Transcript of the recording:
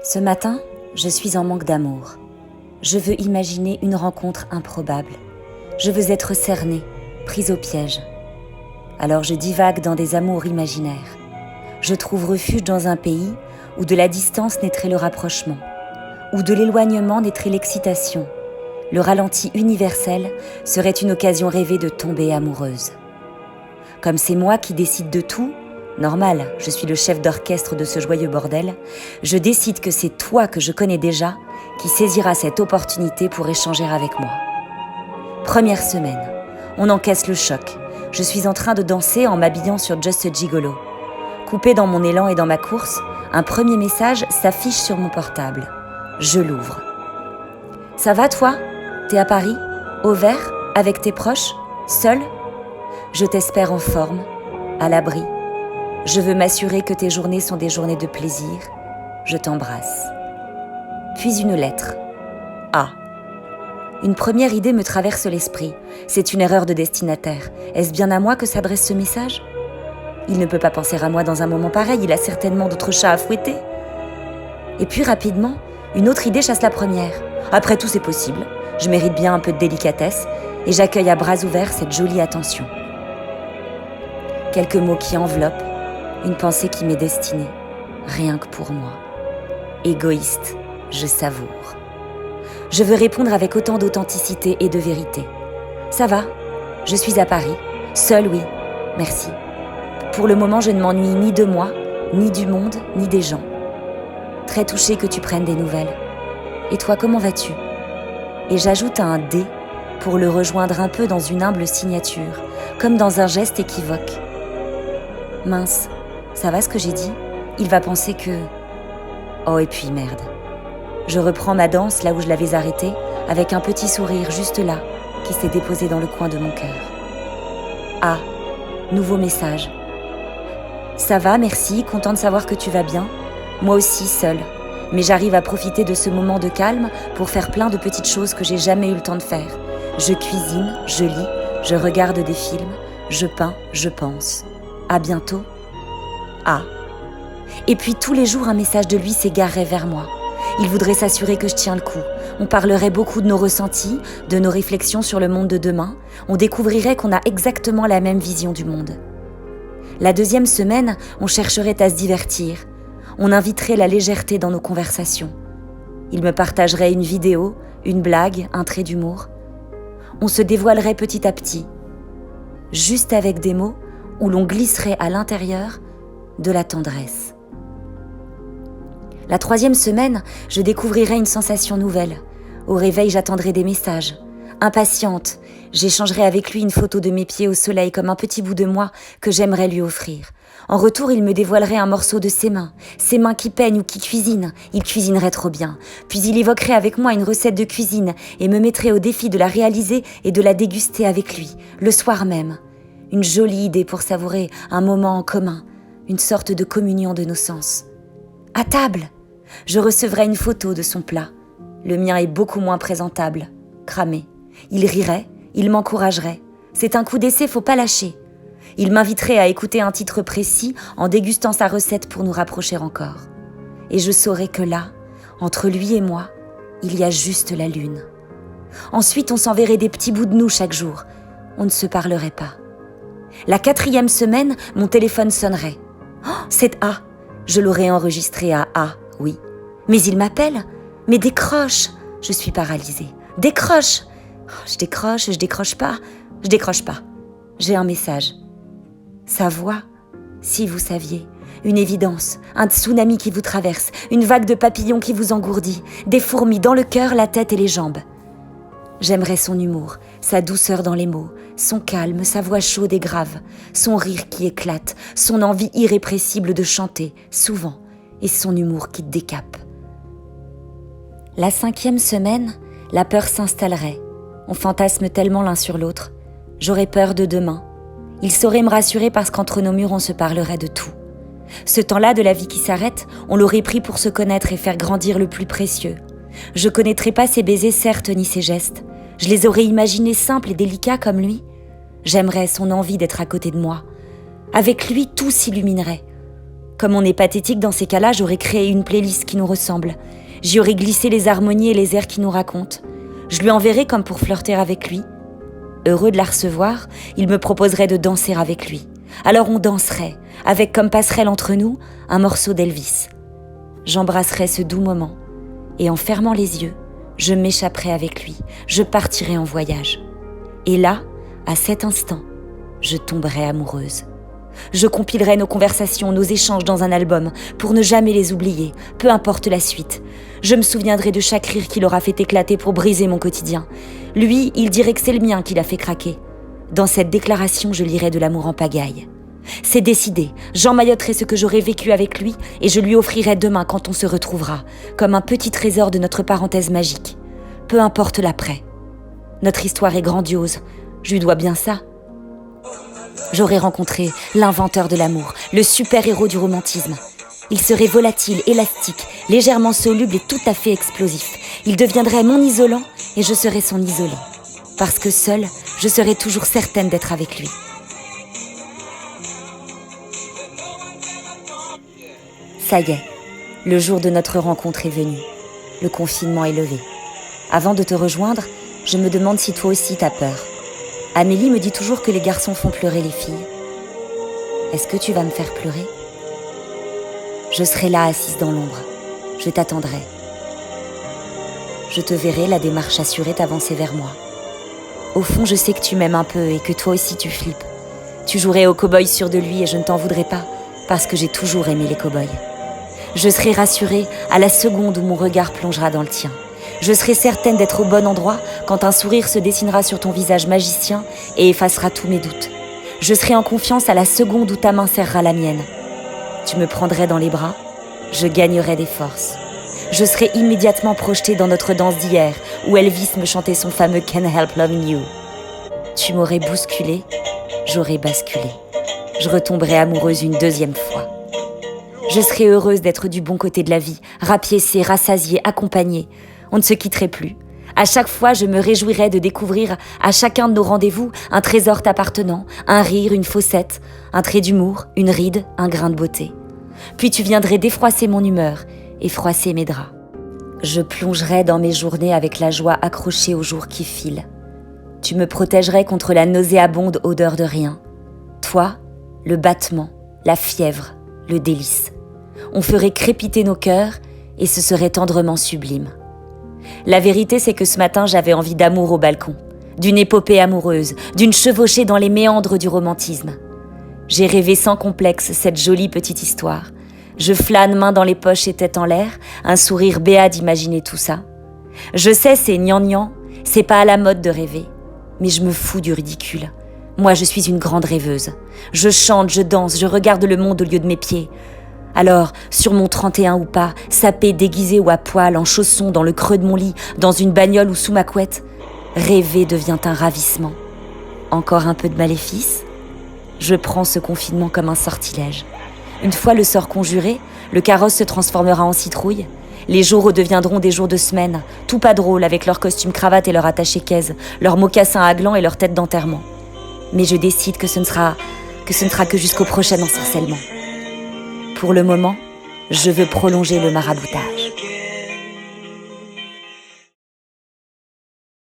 Ce matin, je suis en manque d'amour. Je veux imaginer une rencontre improbable. Je veux être cernée, prise au piège. Alors je divague dans des amours imaginaires. Je trouve refuge dans un pays où de la distance naîtrait le rapprochement, où de l'éloignement naîtrait l'excitation. Le ralenti universel serait une occasion rêvée de tomber amoureuse. Comme c'est moi qui décide de tout, normal, je suis le chef d'orchestre de ce joyeux bordel, je décide que c'est toi que je connais déjà qui saisira cette opportunité pour échanger avec moi. Première semaine, on encaisse le choc. Je suis en train de danser en m'habillant sur Just a Gigolo. Coupé dans mon élan et dans ma course, un premier message s'affiche sur mon portable. Je l'ouvre. « Ça va toi ? T'es à Paris ? Au vert ? Avec tes proches ? Seul ? Je t'espère en forme, à l'abri. Je veux m'assurer que tes journées sont des journées de plaisir. Je t'embrasse. » Puis une lettre. A. Une première idée me traverse l'esprit. C'est une erreur de destinataire. Est-ce bien à moi que s'adresse ce message ? Il ne peut pas penser à moi dans un moment pareil, il a certainement d'autres chats à fouetter. Et puis rapidement, une autre idée chasse la première. Après tout, c'est possible. Je mérite bien un peu de délicatesse et j'accueille à bras ouverts cette jolie attention. Quelques mots qui enveloppent, une pensée qui m'est destinée, rien que pour moi. Égoïste, je savoure. Je veux répondre avec autant d'authenticité et de vérité. Ça va, je suis à Paris, seule oui, merci. Pour le moment, je ne m'ennuie ni de moi, ni du monde, ni des gens. Très touchée que tu prennes des nouvelles. Et toi, comment vas-tu ? Et j'ajoute un D pour le rejoindre un peu dans une humble signature, comme dans un geste équivoque. Mince, ça va ce que j'ai dit ? Il va penser que... Oh, et puis merde. Je reprends ma danse là où je l'avais arrêtée, avec un petit sourire juste là, qui s'est déposé dans le coin de mon cœur. Ah, nouveau message. Ça va, merci, content de savoir que tu vas bien. Moi aussi, seule. Mais j'arrive à profiter de ce moment de calme pour faire plein de petites choses que j'ai jamais eu le temps de faire. Je cuisine, je lis, je regarde des films, je peins, je pense. À bientôt. Ah. Et puis tous les jours, un message de lui s'égarerait vers moi. Il voudrait s'assurer que je tiens le coup. On parlerait beaucoup de nos ressentis, de nos réflexions sur le monde de demain. On découvrirait qu'on a exactement la même vision du monde. La deuxième semaine, on chercherait à se divertir. On inviterait la légèreté dans nos conversations. Il me partagerait une vidéo, une blague, un trait d'humour. On se dévoilerait petit à petit, juste avec des mots où l'on glisserait à l'intérieur de la tendresse. La troisième semaine, je découvrirais une sensation nouvelle. Au réveil, j'attendrai des messages. Impatiente, j'échangerai avec lui une photo de mes pieds au soleil comme un petit bout de moi que j'aimerais lui offrir. En retour, il me dévoilerait un morceau de ses mains qui peignent ou qui cuisinent. Il cuisinerait trop bien. Puis il évoquerait avec moi une recette de cuisine et me mettrait au défi de la réaliser et de la déguster avec lui, le soir même. Une jolie idée pour savourer un moment en commun, une sorte de communion de nos sens. À table, je recevrais une photo de son plat. Le mien est beaucoup moins présentable, cramé. Il rirait, il m'encouragerait. C'est un coup d'essai, faut pas lâcher. Il m'inviterait à écouter un titre précis en dégustant sa recette pour nous rapprocher encore. Et je saurais que là, entre lui et moi, il y a juste la lune. Ensuite, on s'enverrait des petits bouts de nous chaque jour. On ne se parlerait pas. La quatrième semaine, mon téléphone sonnerait. Oh, c'est A. Je l'aurais enregistré à A, oui. Mais il m'appelle. Mais décroche. Je suis paralysée. Décroche. Je décroche pas. J'ai un message. Sa voix, si vous saviez, une évidence, un tsunami qui vous traverse, une vague de papillons qui vous engourdit, des fourmis dans le cœur, la tête et les jambes. J'aimerais son humour, sa douceur dans les mots, son calme, sa voix chaude et grave, son rire qui éclate, son envie irrépressible de chanter, souvent, et son humour qui décape. La 5e semaine, la peur s'installerait. On fantasme tellement l'un sur l'autre. J'aurais peur de demain. Il saurait me rassurer parce qu'entre nos murs, on se parlerait de tout. Ce temps-là de la vie qui s'arrête, on l'aurait pris pour se connaître et faire grandir le plus précieux. Je connaîtrais pas ses baisers, certes, ni ses gestes. Je les aurais imaginés simples et délicats comme lui. J'aimerais son envie d'être à côté de moi. Avec lui, tout s'illuminerait. Comme on est pathétique dans ces cas-là, j'aurais créé une playlist qui nous ressemble. J'y aurais glissé les harmonies et les airs qui nous racontent. Je lui enverrais comme pour flirter avec lui. Heureux de la recevoir, il me proposerait de danser avec lui. Alors on danserait, avec comme passerelle entre nous, un morceau d'Elvis. J'embrasserais ce doux moment, et en fermant les yeux, je m'échapperais avec lui, je partirais en voyage. Et là, à cet instant, je tomberais amoureuse. Je compilerais nos conversations, nos échanges dans un album, pour ne jamais les oublier, peu importe la suite. Je me souviendrai de chaque rire qu'il aura fait éclater pour briser mon quotidien. Lui, il dirait que c'est le mien qui l'a fait craquer. Dans cette déclaration, je lirai de l'amour en pagaille. C'est décidé, j'emmailloterai ce que j'aurai vécu avec lui et je lui offrirai demain quand on se retrouvera, comme un petit trésor de notre parenthèse magique. Peu importe l'après. Notre histoire est grandiose, je lui dois bien ça. J'aurais rencontré l'inventeur de l'amour, le super-héros du romantisme. Il serait volatile, élastique, légèrement soluble et tout à fait explosif. Il deviendrait mon isolant et je serais son isolé. Parce que seule, je serais toujours certaine d'être avec lui. Ça y est, le jour de notre rencontre est venu. Le confinement est levé. Avant de te rejoindre, je me demande si toi aussi t'as peur. Amélie me dit toujours que les garçons font pleurer les filles. Est-ce que tu vas me faire pleurer ? Je serai là assise dans l'ombre. Je t'attendrai. Je te verrai, la démarche assurée, t'avancer vers moi. Au fond, je sais que tu m'aimes un peu et que toi aussi tu flippes. Tu jouerais au cow-boy sûr de lui et je ne t'en voudrais pas, parce que j'ai toujours aimé les cow-boys. Je serai rassurée à la seconde où mon regard plongera dans le tien. Je serai certaine d'être au bon endroit quand un sourire se dessinera sur ton visage magicien et effacera tous mes doutes. Je serai en confiance à la seconde où ta main serrera la mienne. Tu me prendrais dans les bras, je gagnerais des forces. Je serai immédiatement projetée dans notre danse d'hier où Elvis me chantait son fameux Can't Help Loving You. Tu m'aurais bousculée, j'aurais basculé. Je retomberais amoureuse une deuxième fois. Je serais heureuse d'être du bon côté de la vie, rapiécée, rassasiée, accompagnée. On ne se quitterait plus. À chaque fois, je me réjouirais de découvrir à chacun de nos rendez-vous un trésor t'appartenant, un rire, une faussette, un trait d'humour, une ride, un grain de beauté. Puis tu viendrais défroisser mon humeur et froisser mes draps. Je plongerais dans mes journées avec la joie accrochée aux jours qui filent. Tu me protégerais contre la nauséabonde odeur de rien. Toi, le battement, la fièvre, le délice. On ferait crépiter nos cœurs et ce serait tendrement sublime. La vérité, c'est que ce matin, j'avais envie d'amour au balcon, d'une épopée amoureuse, d'une chevauchée dans les méandres du romantisme. J'ai rêvé sans complexe cette jolie petite histoire. Je flâne main dans les poches et tête en l'air, un sourire béat d'imaginer tout ça. Je sais, c'est gnangnan, c'est pas à la mode de rêver, mais je me fous du ridicule. Moi, je suis une grande rêveuse. Je chante, je danse, je regarde le monde au lieu de mes pieds. Alors, sur mon 31 ou pas, sapé, déguisé ou à poil, en chaussons, dans le creux de mon lit, dans une bagnole ou sous ma couette, rêver devient un ravissement. Encore un peu de maléfice ? Je prends ce confinement comme un sortilège. Une fois le sort conjuré, le carrosse se transformera en citrouille. Les jours redeviendront des jours de semaine, tout pas drôles avec leurs costumes cravate et leur attaché-caise, leurs mocassins à glands et leur tête d'enterrement. Mais je décide que ce ne sera que jusqu'au prochain ensorcellement. Pour le moment, je veux prolonger le maraboutage.